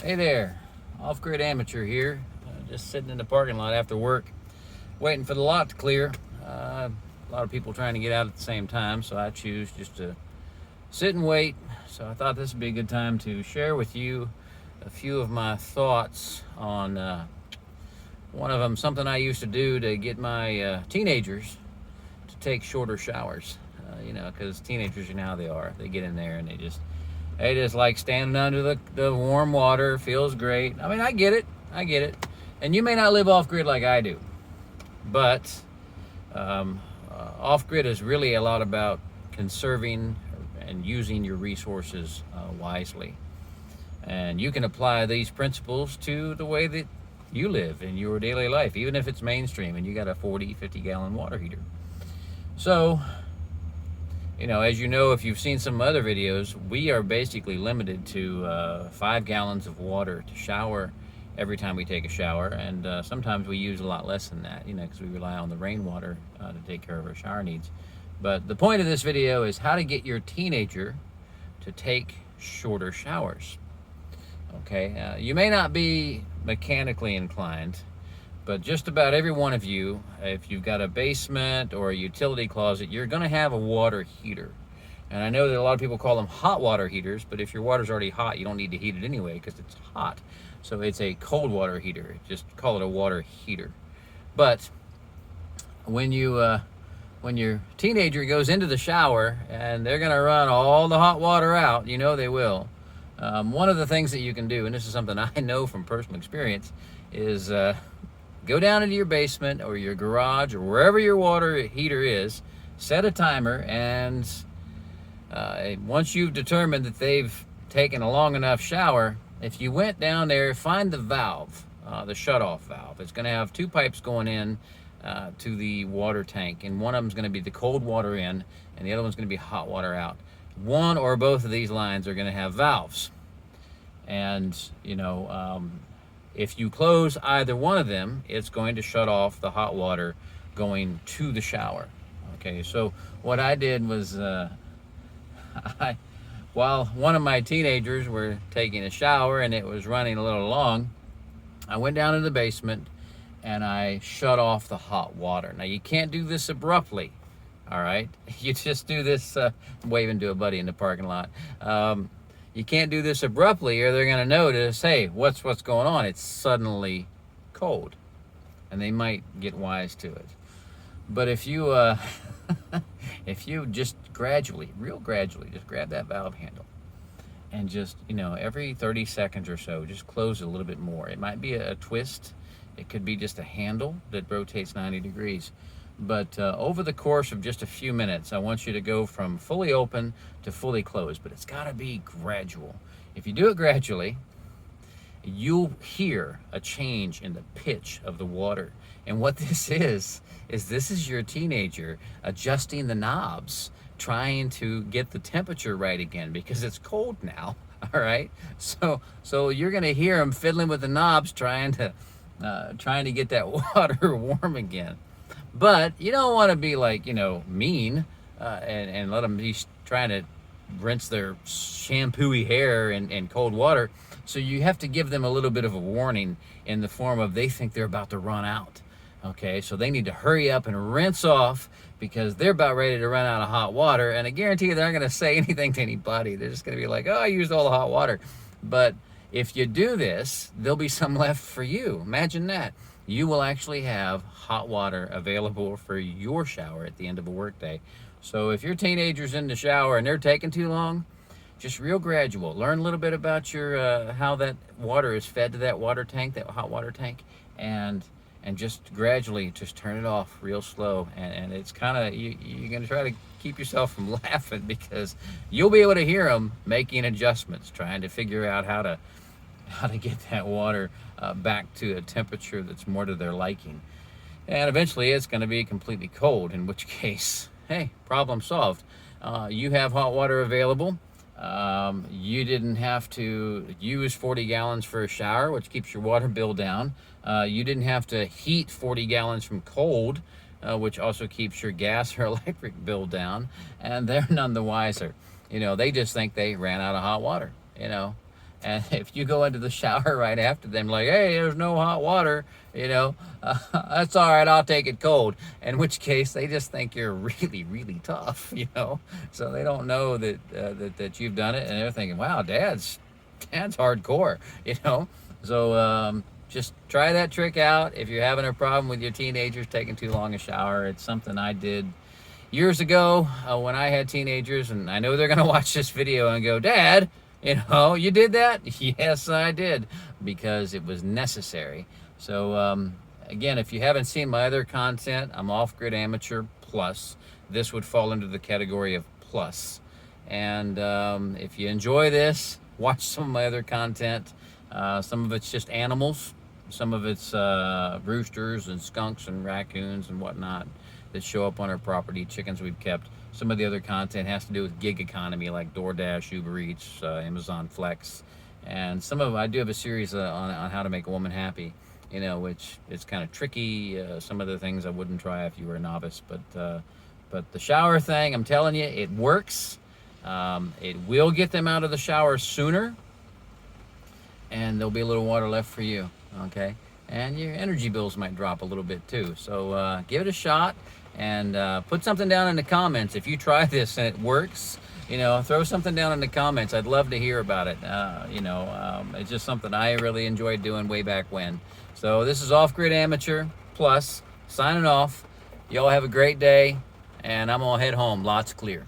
Hey there, off-grid amateur here, just sitting in the parking lot after work, waiting for the lot to clear. A lot of people trying to get out at the same time, so I choose just to sit and wait. So I thought this would be a good time to share with you a few of my thoughts on one of them, something I used to do to get my teenagers to take shorter showers. Because teenagers, you know how they are. They get in there and they just like standing under the warm water. Feels great. I mean, I get it. And you may not live off grid like I do, but off grid is really a lot about conserving and using your resources wisely. And you can apply these principles to the way that you live in your daily life, even if it's mainstream and you got a 40, 50 gallon water heater. So, as you know, if you've seen some other videos, we are basically limited to 5 gallons of water to shower every time we take a shower. And sometimes we use a lot less than that, because we rely on the rainwater to take care of our shower needs. But the point of this video is how to get your teenager to take shorter showers. Okay, you may not be mechanically inclined, but just about every one of you, if you've got a basement or a utility closet, you're going to have a water heater. And I know that a lot of people call them hot water heaters, but if your water's already hot, you don't need to heat it anyway because it's hot. So it's a cold water heater. Just call it a water heater. But when your teenager goes into the shower and they're going to run all the hot water out, they will. One of the things that you can do, and this is something I know from personal experience, is go down into your basement or your garage or wherever your water heater is, set a timer, and once you've determined that they've taken a long enough shower, if you went down there, find the valve, the shutoff valve. It's going to have 2 pipes going in to the water tank, and one of them's going to be the cold water in, and the other one's going to be hot water out. One or both of these lines are going to have valves, and if you close either one of them, it's going to shut off the hot water going to the shower. Okay, so what I did was, while one of my teenagers were taking a shower and it was running a little long, I went down to the basement and I shut off the hot water. Now, you can't do this abruptly. All right, you just do this, waving to a buddy in the parking lot. You can't do this abruptly or they're going to notice, hey, what's going on? It's suddenly cold, and they might get wise to it. But if you if you just real gradually, just grab that valve handle and just, every 30 seconds or so, just close it a little bit more. It might be a twist. It could be just a handle that rotates 90 degrees. But over the course of just a few minutes, I want you to go from fully open to fully closed. But it's got to be gradual. If you do it gradually, you'll hear a change in the pitch of the water. And what this is this is your teenager adjusting the knobs, trying to get the temperature right again because it's cold now. All right. So you're going to hear them fiddling with the knobs, trying to get that water warm again. But you don't want to be like, mean and let them be trying to rinse their shampooey hair in cold water. So you have to give them a little bit of a warning in the form of they think they're about to run out. Okay, so they need to hurry up and rinse off because they're about ready to run out of hot water. And I guarantee you they're not going to say anything to anybody. They're just going to be like, oh, I used all the hot water. But if you do this, there'll be some left for you. Imagine that. You will actually have hot water available for your shower at the end of a workday. So if your teenager's in the shower and they're taking too long, just real gradual. Learn a little bit about your how that water is fed to that water tank, that hot water tank, and just gradually just turn it off real slow. And it's kind of, you're going to try to keep yourself from laughing because you'll be able to hear them making adjustments, trying to figure out how to get that water back to a temperature that's more to their liking. And eventually it's going to be completely cold, in which case, hey, problem solved. You have hot water available. You didn't have to use 40 gallons for a shower, which keeps your water bill down. You didn't have to heat 40 gallons from cold, which also keeps your gas or electric bill down. And they're none the wiser. They just think they ran out of hot water, And if you go into the shower right after them, like, hey, there's no hot water, that's all right, I'll take it cold. In which case, they just think you're really, really tough, So they don't know that you've done it, and they're thinking, wow, Dad's hardcore, So just try that trick out. If you're having a problem with your teenagers taking too long a shower, it's something I did years ago when I had teenagers, and I know they're going to watch this video and go, Dad, you did that? Yes, I did, because it was necessary. So again, if you haven't seen my other content, I'm Off-Grid Amateur Plus. This would fall into the category of Plus. And if you enjoy this, watch some of my other content. Some of it's just animals. Some of it's roosters and skunks and raccoons and whatnot that show up on our property, chickens we've kept. Some of the other content has to do with gig economy, like DoorDash, Uber Eats, Amazon Flex. And some of I do have a series on how to make a woman happy, which is kind of tricky. Some of the things I wouldn't try if you were a novice. But the shower thing, I'm telling you, it works. It will get them out of the shower sooner, and there'll be a little water left for you, okay? And your energy bills might drop a little bit too. So give it a shot, and put something down in the comments if you try this and it works. Throw something down in the comments. I'd love to hear about it. It's just something I really enjoyed doing way back when. So this is Off-Grid Amateur Plus, signing off. Y'all have a great day, and I'm gonna head home. Lots clear.